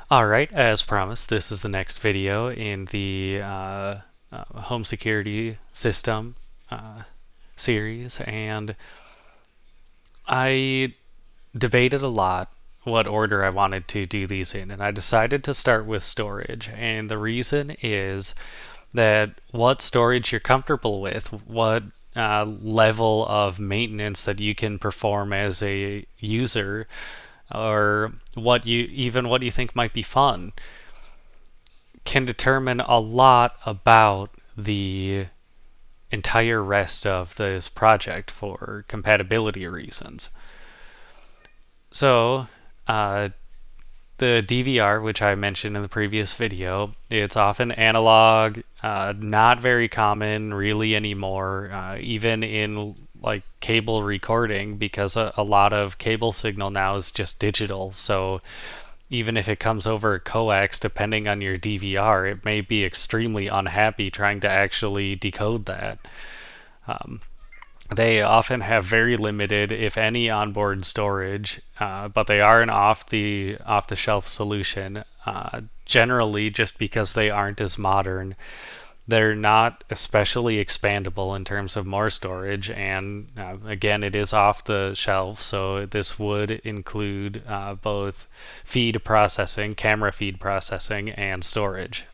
Alright, as promised, this is the next video in the home security system uh, series, and I debated a lot what order I wanted to do these in, and I decided to start with storage. And the reason is that what storage you're comfortable with, what level of maintenance that you can perform as a user, or what you think might be fun can determine a lot about the entire rest of this project for compatibility reasons. So, the DVR, which I mentioned in the previous video, it's often analog, not very common really anymore, even in like cable recording, because a lot of cable signal now is just digital. So even if it comes over a coax, depending on your DVR, it may be extremely unhappy trying to actually decode that. Um, they often have very limited, if any, onboard storage, but they are an off the shelf solution. Generally, just because they aren't as modern, they're not especially expandable in terms of more storage, and again, it is off the shelf, so this would include both feed processing, camera feed processing, and storage.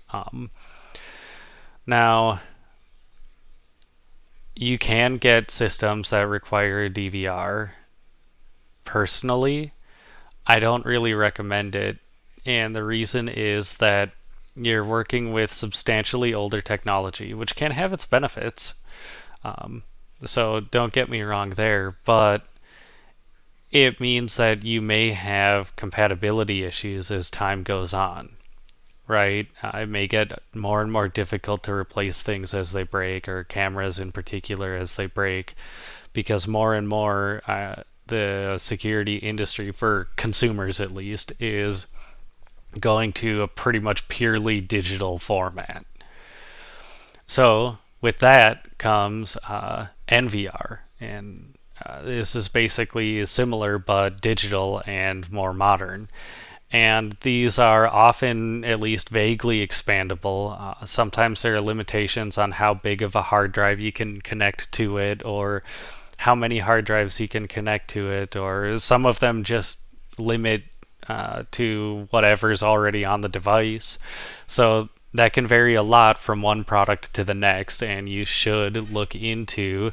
Now, you can get systems that require DVR. Personally, I don't really recommend it, and the reason is that you're working with substantially older technology, which can have its benefits. Um, so don't get me wrong there, but it means that you may have compatibility issues as time goes on, right? It may get more and more difficult to replace things as they break, or cameras in particular as they break, because more and more the security industry, for consumers at least, is going to a pretty much purely digital format. So with that comes NVR, and this is basically similar but digital and more modern. And these are often at least vaguely expandable. Sometimes there are limitations on how big of a hard drive you can connect to it, or how many hard drives you can connect to it, or some of them just limit to whatever's already on the device. So that can vary a lot from one product to the next, and you should look into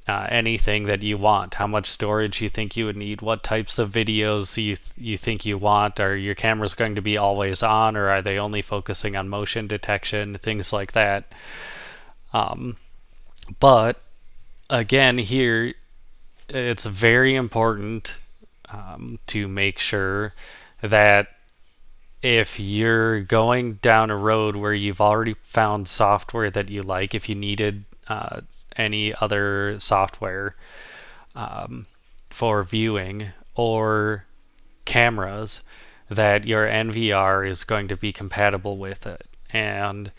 anything that you want, how much storage you think you would need, what types of videos you think you want. Are your cameras going to be always on, or are they only focusing on motion detection, things like that. But again, here it's very important to make sure that if you're going down a road where you've already found software that you like, if you needed any other software for viewing or cameras, that your NVR is going to be compatible with it. And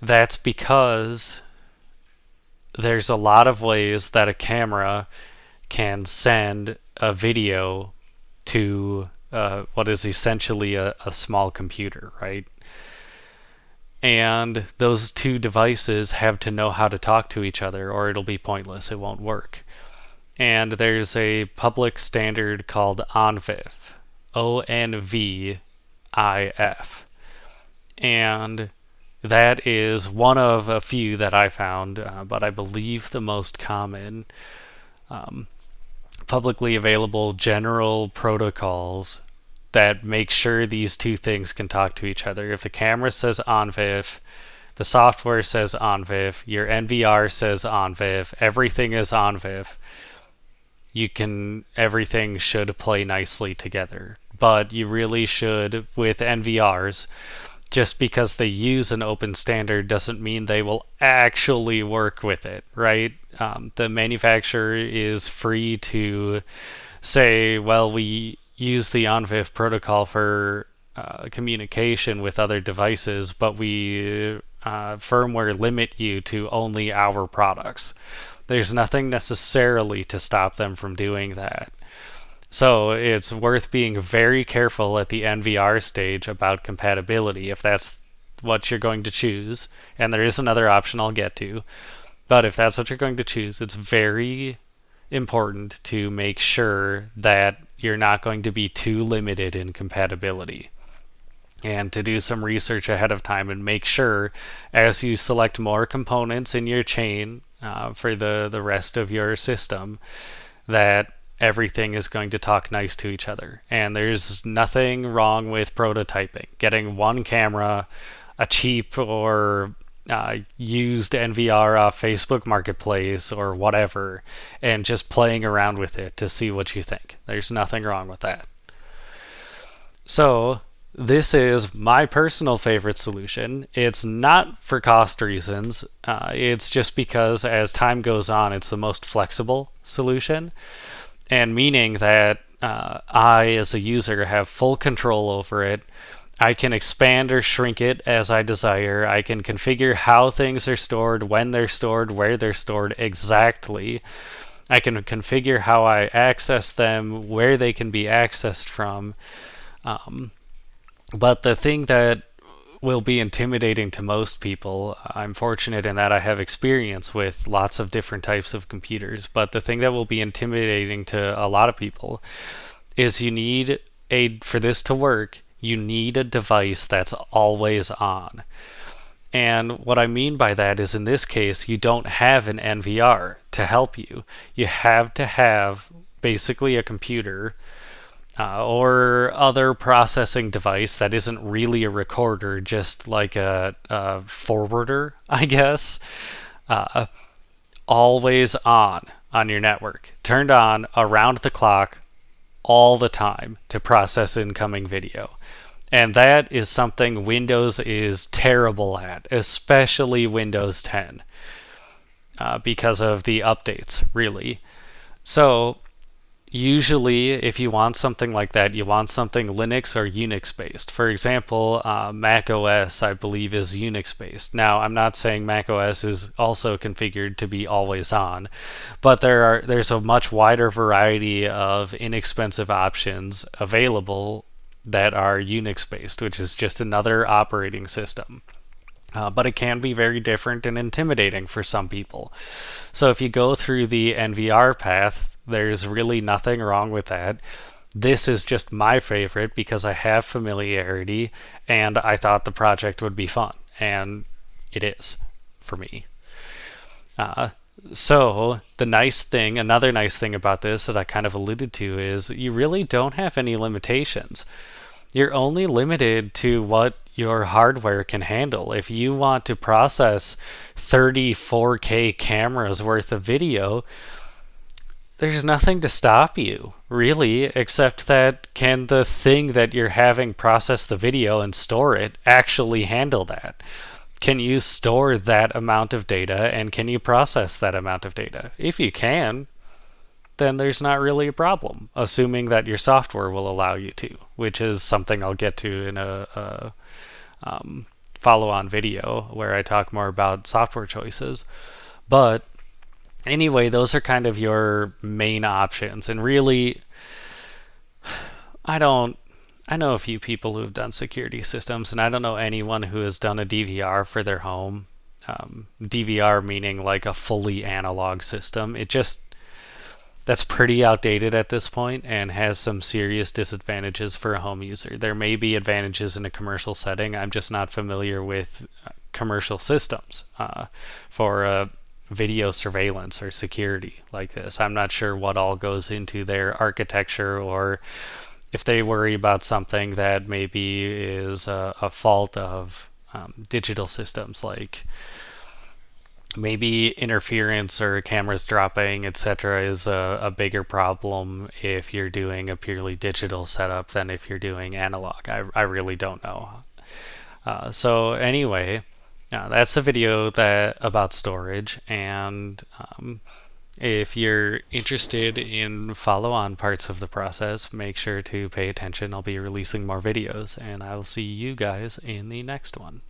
that's because there's a lot of ways that a camera can send a video to what is essentially a small computer, right? And those two devices have to know how to talk to each other, or it'll be pointless. It won't work. And there's a public standard called ONVIF, ONVIF. And that is one of a few that I found, but I believe the most common publicly available general protocols that make sure these two things can talk to each other. If the camera says ONVIF, the software says ONVIF, your NVR says ONVIF, everything is ONVIF, everything should play nicely together. But you really should, with NVRs, just because they use an open standard doesn't mean they will actually work with it, right? The manufacturer is free to say, well, we use the ONVIF protocol for communication with other devices, but we firmware limit you to only our products. There's nothing necessarily to stop them from doing that. So it's worth being very careful at the NVR stage about compatibility if that's what you're going to choose. And there is another option I'll get to. But if that's what you're going to choose, it's very important to make sure that you're not going to be too limited in compatibility. And to do some research ahead of time and make sure as you select more components in your chain for the rest of your system that everything is going to talk nice to each other. And there's nothing wrong with prototyping. Getting one camera, a cheap or used NVR off Facebook Marketplace or whatever, and just playing around with it to see what you think. There's nothing wrong with that. So, this is my personal favorite solution. It's not for cost reasons. It's just because as time goes on, it's the most flexible solution. And meaning that I, as a user, have full control over it. I can expand or shrink it as I desire. I can configure how things are stored, when they're stored, where they're stored exactly. I can configure how I access them, where they can be accessed from. But the thing that will be intimidating to most people, I'm fortunate in that I have experience with lots of different types of computers, but the thing that will be intimidating to a lot of people is for this to work, you need a device that's always on. And what I mean by that is in this case, you don't have an NVR to help you. You have to have basically a computer or other processing device that isn't really a recorder, just like a forwarder, I guess, always on your network, turned on around the clock all the time to process incoming video. And that is something Windows is terrible at, especially Windows 10, because of the updates, really. So usually, if you want something like that, you want something Linux or Unix based. For example, Mac OS, I believe, is Unix based. Now, I'm not saying Mac OS is also configured to be always on, but there's a much wider variety of inexpensive options available that are Unix based, which is just another operating system. But it can be very different and intimidating for some people. So if you go through the NVR path, there's really nothing wrong with that. This is just my favorite because I have familiarity and I thought the project would be fun. And it is for me. So another nice thing about this that I kind of alluded to is you really don't have any limitations. You're only limited to what your hardware can handle. If you want to process 34K cameras worth of video, there's nothing to stop you, really, except that can the thing that you're having process the video and store it actually handle that? Can you store that amount of data and can you process that amount of data? If you can, then there's not really a problem, assuming that your software will allow you to, which is something I'll get to in a follow-on video where I talk more about software choices. But anyway, those are kind of your main options. And really, I know a few people who have done security systems, and I don't know anyone who has done a DVR for their home. DVR meaning like a fully analog system. That's pretty outdated at this point and has some serious disadvantages for a home user. There may be advantages in a commercial setting. I'm just not familiar with commercial systems for video surveillance or security like this. I'm not sure what all goes into their architecture or if they worry about something that maybe is a fault of digital systems, like maybe interference or cameras dropping, etc., is a bigger problem if you're doing a purely digital setup than if you're doing analog. I really don't know. So anyway, that's a video about storage, and if you're interested in follow-on parts of the process, make sure to pay attention. I'll be releasing more videos, and I'll see you guys in the next one.